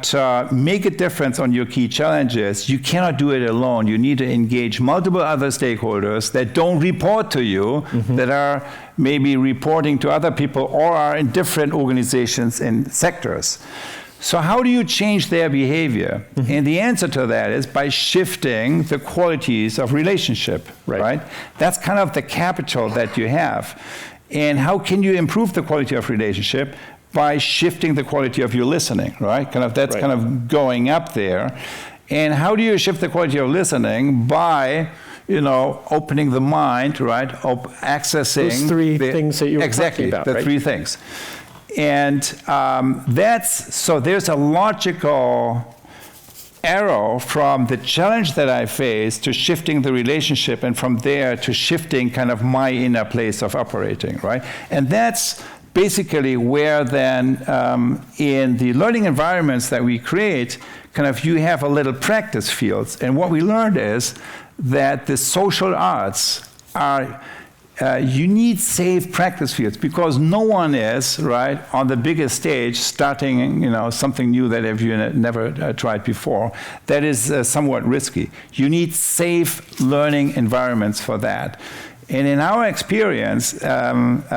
to make a difference on your key challenges, you cannot do it alone. You need to engage multiple other stakeholders that don't report to you, that are maybe reporting to other people or are in different organizations and sectors. So how do you change their behavior? And the answer to that is by shifting the qualities of relationship, right? That's kind of the capital that you have. And how can you improve the quality of relationship? By shifting the quality of your listening, right? That's kind of going up there. And how do you shift the quality of listening? By opening the mind, right? Accessing those three things that you were talking about, the three things. And so there's a logical arrow from the challenge that I face to shifting the relationship, and from there to shifting kind of my inner place of operating, right? And that's basically where then in the learning environments that we create, kind of you have a little practice fields. And what we learned is that the social arts are you need safe practice fields, because no one is, right, on the biggest stage starting, something new that you never tried before. That is somewhat risky. You need safe learning environments for that. And in our experience, the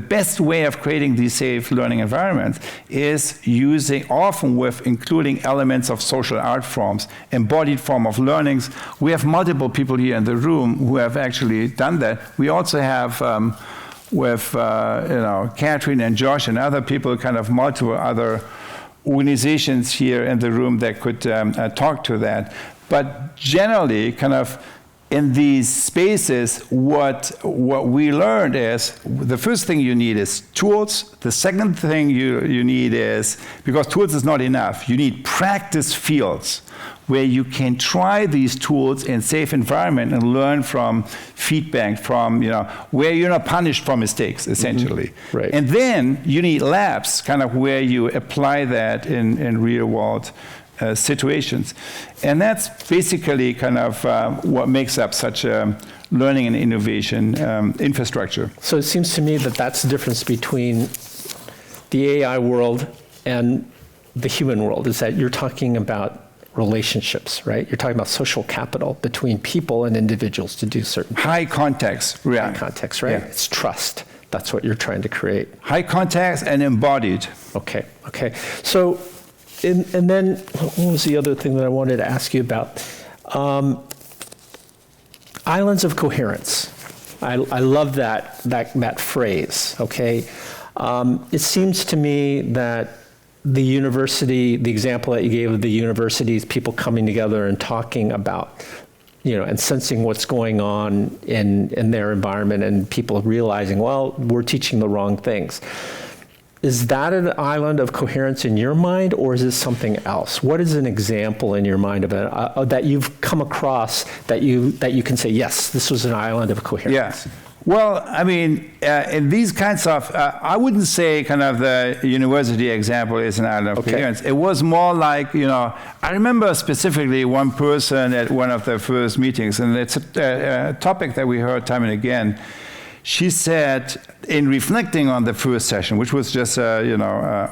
best way of creating these safe learning environments is including elements of social art forms, embodied form of learnings. We have multiple people here in the room who have actually done that. We also have with Catherine and Josh and other people, kind of multiple other organizations here in the room that could talk to that. But generally, kind of in these spaces, what we learned is the first thing you need is tools. The second thing you need is, because tools is not enough, you need practice fields where you can try these tools in safe environment and learn from feedback, from where you're not punished for mistakes, essentially. Right. And then you need labs, kind of where you apply that in real world situations. And that's basically kind of what makes up such a learning and innovation infrastructure. So it seems to me that that's the difference between the AI world and the human world, is that you're talking about relationships, right? You're talking about social capital between people and individuals to do certain things. High context. Yeah. High context, right? Yeah. It's trust. That's what you're trying to create. High context and embodied. Okay. So, and then what was the other thing that I wanted to ask you about? Islands of coherence. I love that phrase, okay? It seems to me that the university, the example that you gave of the universities, people coming together and talking about, and sensing what's going on in their environment, and people realizing, well, we're teaching the wrong things. Is that an island of coherence in your mind, or is this something else? What is an example in your mind of it that you've come across that you can say, yes, this was an island of coherence? Yes. Well, I mean, in these kinds of, I wouldn't say kind of the university example is an island of coherence. It was more like, I remember specifically one person at one of the first meetings, and it's a topic that we heard time and again. She said, in reflecting on the first session, which was just a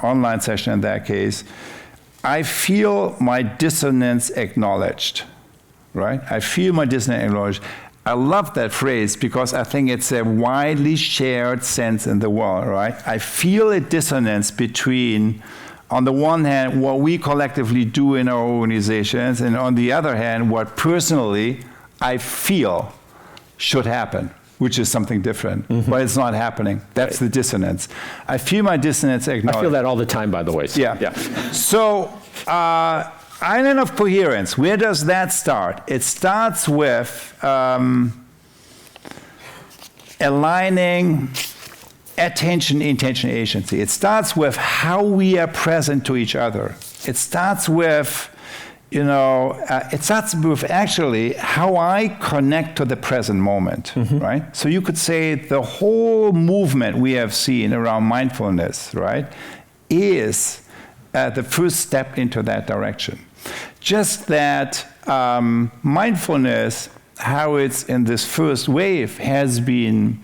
online session in that case, I feel my dissonance acknowledged, right? I feel my dissonance acknowledged. I love that phrase because I think it's a widely shared sense in the world, right? I feel a dissonance between, on the one hand, what we collectively do in our organizations, and on the other hand, what personally I feel should happen, which is something different, but it's not happening. That's the dissonance. I feel my dissonance acknowledged. I feel that all the time, by the way. So, yeah. So, island of coherence, where does that start? It starts with aligning attention, intention, agency. It starts with how we are present to each other. It starts with actually how I connect to the present moment, right? So you could say the whole movement we have seen around mindfulness, right, is the first step into that direction. Just that mindfulness, how it's in this first wave has been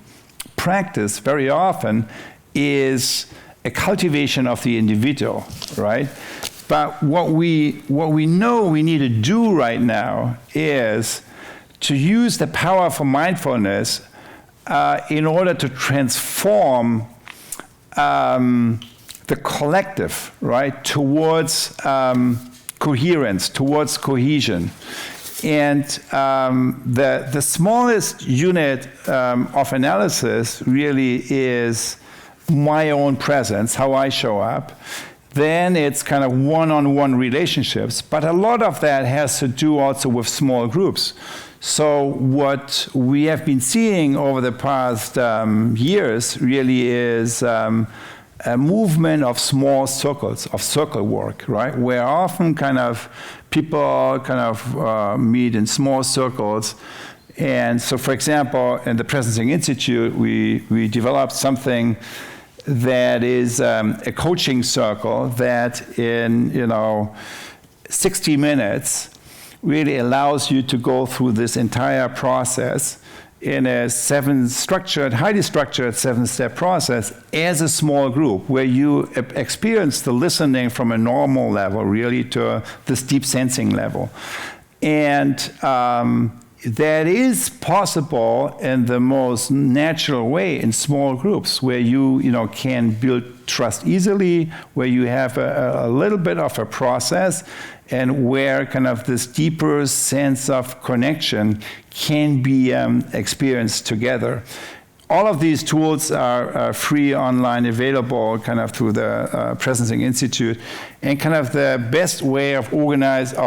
practiced very often, is a cultivation of the individual, right? But what we know we need to do right now is to use the power of mindfulness in order to transform the collective, right, towards coherence, towards cohesion. And the smallest unit of analysis really is my own presence, how I show up. Then it's kind of one-on-one relationships, but a lot of that has to do also with small groups. So what we have been seeing over the past years really is a movement of small circles, of circle work, right? Where often kind of people kind of meet in small circles. And so, for example, in the Presencing Institute, we developed something that is a coaching circle that in 60 minutes really allows you to go through this entire process in a highly structured 7-step process as a small group, where you experience the listening from a normal level really to this deep sensing level. And that is possible in the most natural way in small groups, where you can build trust easily, where you have a little bit of a process, and where kind of this deeper sense of connection can be experienced together. All of these tools are free, online, available kind of through the Presencing Institute. And kind of the best way of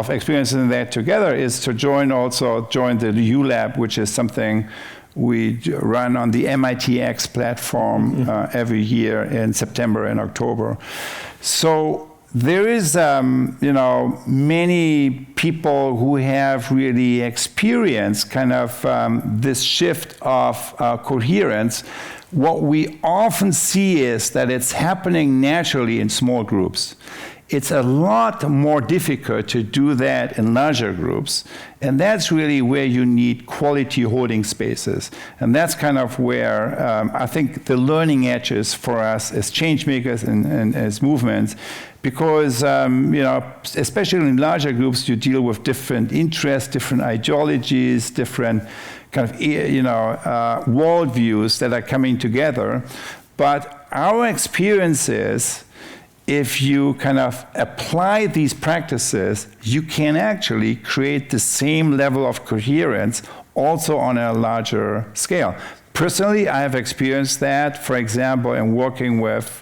experiencing that together is to join the ULab, which is something we run on the MITx platform every year in September and October. So there is, many people who have really experienced kind of this shift of coherence. What we often see is that it's happening naturally in small groups. It's a lot more difficult to do that in larger groups, and that's really where you need quality holding spaces. And that's kind of where I think the learning edges for us as change makers and as movements, because especially in larger groups, you deal with different interests, different ideologies, different kind of worldviews that are coming together. But our experience is, if you kind of apply these practices, you can actually create the same level of coherence also on a larger scale. Personally, I have experienced that, for example, in working with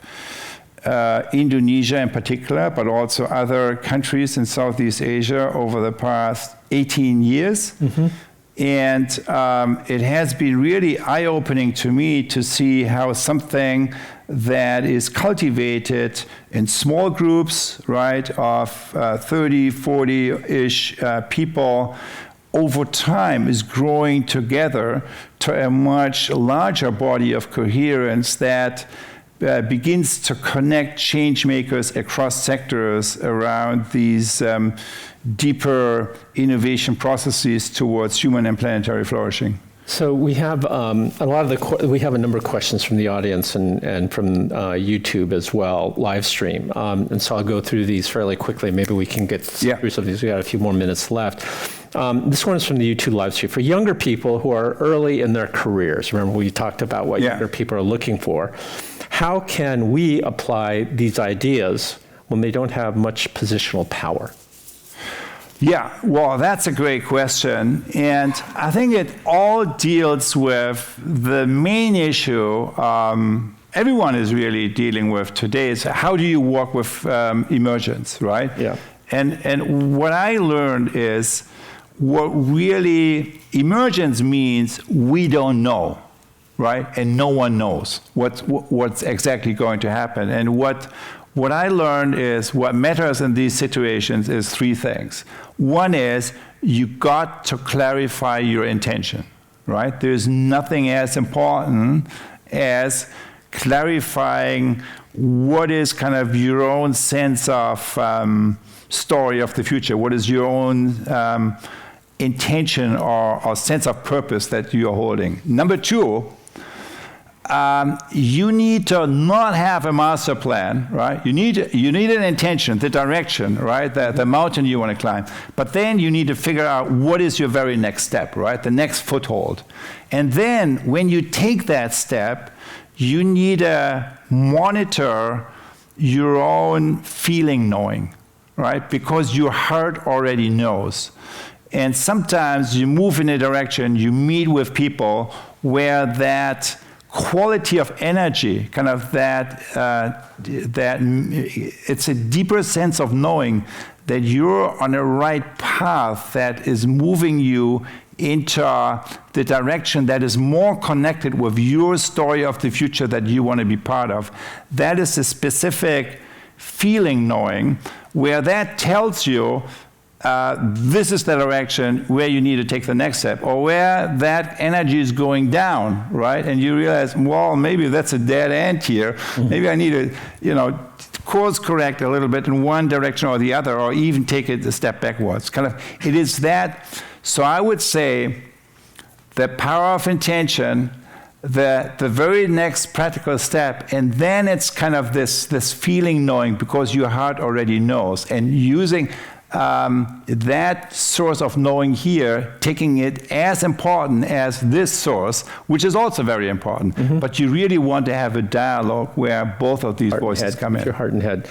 Indonesia in particular, but also other countries in Southeast Asia over the past 18 years. Mm-hmm. And it has been really eye-opening to me to see how something that is cultivated in small groups, right, of 30, 40-ish people over time is growing together to a much larger body of coherence that begins to connect change makers across sectors around these deeper innovation processes towards human and planetary flourishing. So we have we have a number of questions from the audience and from YouTube as well, live stream. And so I'll go through these fairly quickly. Maybe we can get through some of these. We got a few more minutes left. This one is from the YouTube live stream. For younger people who are early in their careers, remember we talked about what younger people are looking for. How can we apply these ideas when they don't have much positional power? Yeah, well, that's a great question. And I think it all deals with the main issue everyone is really dealing with today is how do you work with emergence, right? Yeah. And what I learned is what really emergence means we don't know, right? And no one knows what's exactly going to happen. And what I learned is what matters in these situations is three things. One is you got to clarify your intention, right? There's nothing as important as clarifying what is kind of your own sense of story of the future? What is your own intention or sense of purpose that you're holding? Number two, you need to not have a master plan, right? You need an intention, the direction, right? The mountain you want to climb. But then you need to figure out what is your very next step, right? The next foothold. And then when you take that step, you need to monitor your own feeling knowing, right? Because your heart already knows. And sometimes you move in a direction, you meet with people where that quality of energy, kind of that it's a deeper sense of knowing that you're on the right path that is moving you into the direction that is more connected with your story of the future that you want to be part of. That is a specific feeling knowing where that tells you this is the direction where you need to take the next step, or where that energy is going down, right? And you realize, well, maybe that's a dead end here. Mm-hmm. Maybe I need to, course correct a little bit in one direction or the other, or even take it a step backwards. It is that. So I would say the power of intention, the very next practical step, and then it's kind of this feeling knowing because your heart already knows, and using that source of knowing here, taking it as important as this source, which is also very important. Mm-hmm. But you really want to have a dialogue where both of these voices come in. Your heart and head.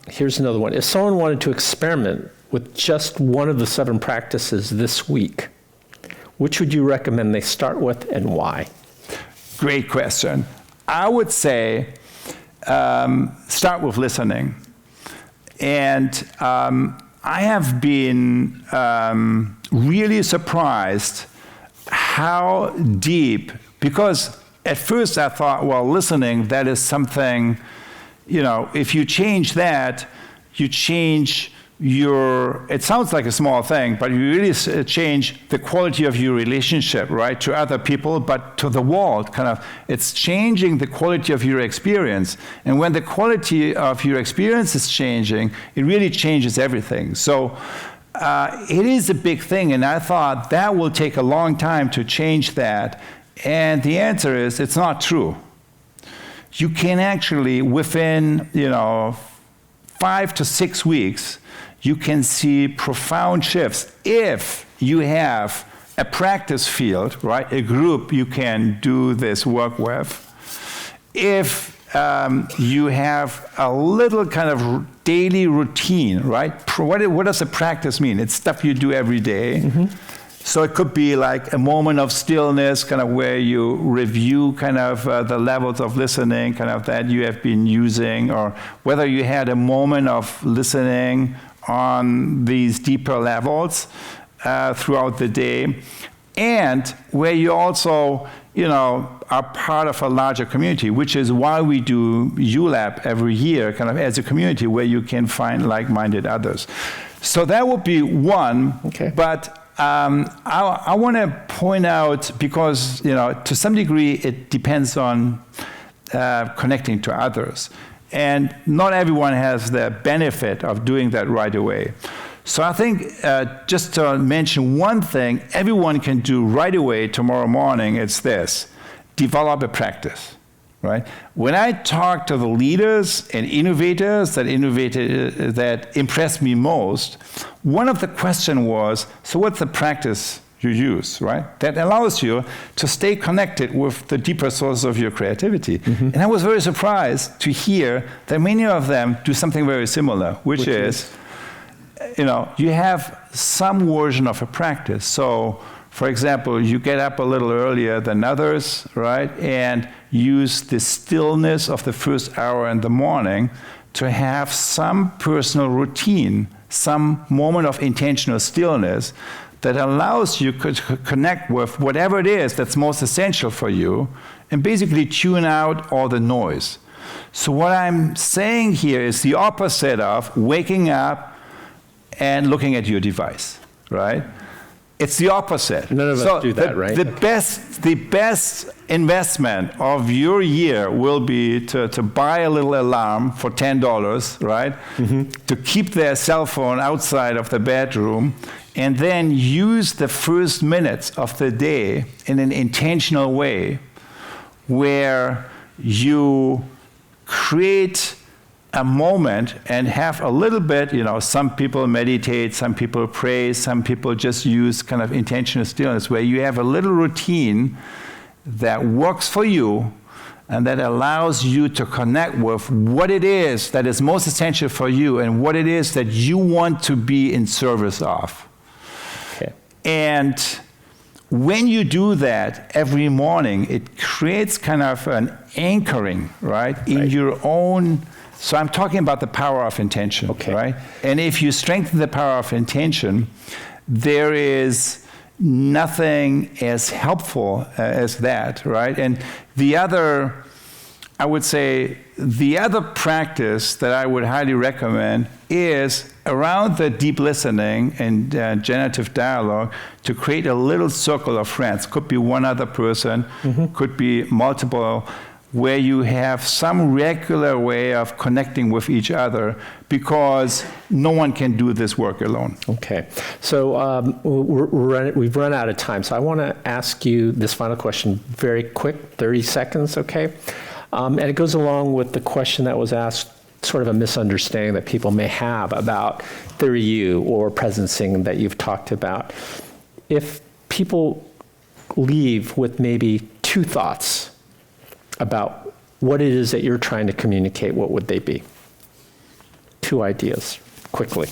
Here's another one. If someone wanted to experiment with just one of the 7 practices this week, which would you recommend they start with and why? Great question. I would say start with listening. And I have been really surprised how deep, because at first I thought, well, listening, that is something, if you change that, you change it sounds like a small thing, but you really change the quality of your relationship, right, to other people, but to the world. It's changing the quality of your experience. And when the quality of your experience is changing, it really changes everything. So it is a big thing, and I thought that will take a long time to change that. And the answer is, it's not true. You can actually, within 5 to 6 weeks, you can see profound shifts if you have a practice field, right? A group you can do this work with. If you have a little kind of daily routine, right? What does a practice mean? It's stuff you do every day. Mm-hmm. So it could be like a moment of stillness, kind of where you review kind of the levels of listening, kind of that you have been using, or whether you had a moment of listening on these deeper levels throughout the day, and where you also, are part of a larger community, which is why we do ULAB every year, kind of as a community where you can find like-minded others. So that would be one. Okay. But I want to point out, because to some degree it depends on connecting to others. And not everyone has the benefit of doing that right away. So I think just to mention one thing everyone can do right away tomorrow morning, it's this: develop a practice, right? When I talk to the leaders and innovators that impressed me most, one of the questions was, so what's the practice you use, right? That allows you to stay connected with the deeper source of your creativity. Mm-hmm. And I was very surprised to hear that many of them do something very similar, which is, you have some version of a practice. So, for example, you get up a little earlier than others, right? And use the stillness of the first hour in the morning to have some personal routine, some moment of intentional stillness that allows you to connect with whatever it is that's most essential for you, and basically tune out all the noise. So what I'm saying here is the opposite of waking up and looking at your device, right? It's the opposite. None of us do that, right? The best investment of your year will be to buy a little alarm for $10, right? Mm-hmm. To keep their cell phone outside of the bedroom, and then use the first minutes of the day in an intentional way where you create a moment and have a little bit, some people meditate, some people pray, some people just use kind of intentional stillness, where you have a little routine that works for you and that allows you to connect with what it is that is most essential for you and what it is that you want to be in service of. Okay. And when you do that every morning, it creates kind of an anchoring, right, in your own. So I'm talking about the power of intention, okay, right? And if you strengthen the power of intention, there is nothing as helpful as that, right? And the other, I would say, the other practice that I would highly recommend is around the deep listening and generative dialogue to create a little circle of friends. Could be one other person, could be multiple, where you have some regular way of connecting with each other, because no one can do this work alone. Okay, so we've run out of time, so I want to ask you this final question very quick, 30 seconds, okay? And it goes along with the question that was asked, sort of a misunderstanding that people may have about 30U or presencing that you've talked about. If people leave with maybe two thoughts about what it is that you're trying to communicate, what would they be? Two ideas, quickly.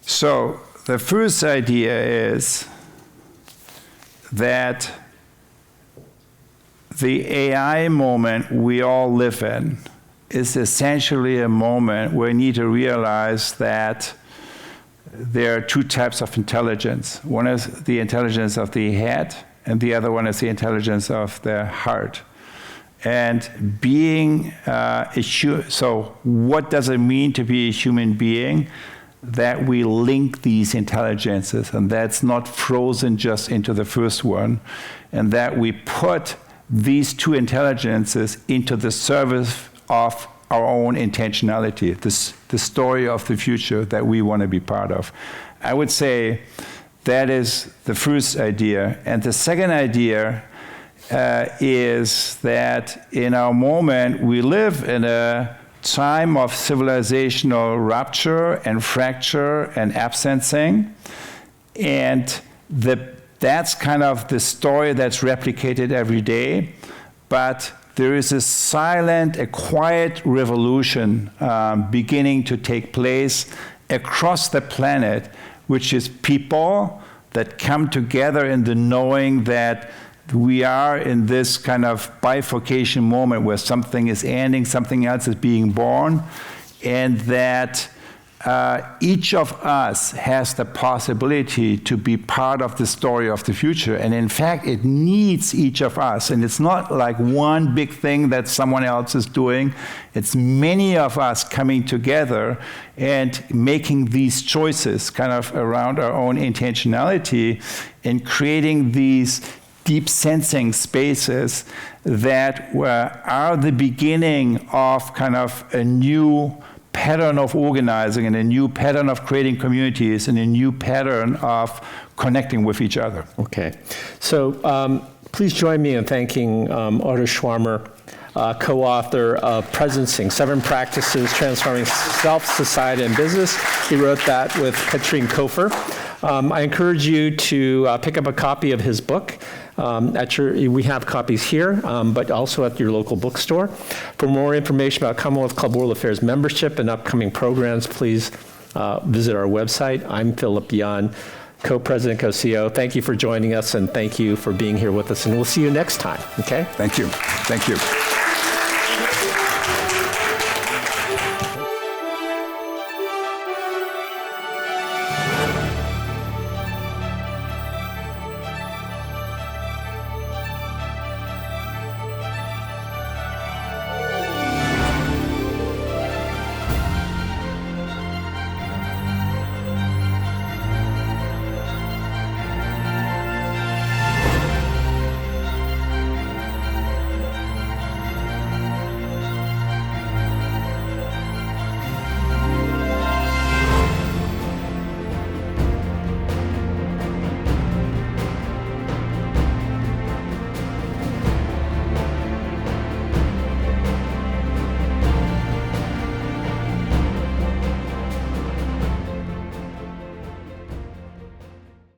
So the first idea is that the AI moment we all live in is essentially a moment where we need to realize that there are two types of intelligence. One is the intelligence of the head, and the other one is the intelligence of the heart. And being so what does it mean to be a human being? That we link these intelligences, and that's not frozen just into the first one, and that we put these two intelligences into the service of our own intentionality, the story of the future that we want to be part of. I would say that is the first idea. And the second idea is that in our moment, we live in a time of civilizational rupture and fracture and absencing. And that's kind of the story that's replicated every day. But there is a quiet revolution beginning to take place across the planet, which is people that come together in the knowing that we are in this kind of bifurcation moment where something is ending, something else is being born, and that each of us has the possibility to be part of the story of the future. And in fact, it needs each of us. And it's not like one big thing that someone else is doing. It's many of us coming together and making these choices kind of around our own intentionality and creating these deep sensing spaces that are the beginning of kind of a new pattern of organizing and a new pattern of creating communities and a new pattern of connecting with each other. Okay. So please join me in thanking Otto Schwarmer, co-author of Presencing, 7 Practices Transforming Self, Society, and Business. He wrote that with Katrine Kofer. I encourage you to pick up a copy of his book. We have copies here, but also at your local bookstore. For more information about Commonwealth Club World Affairs membership and upcoming programs, please visit our website. I'm Philip Yan, co-president, co-CEO. Thank you for joining us, and thank you for being here with us, and we'll see you next time, okay? Thank you. Thank you.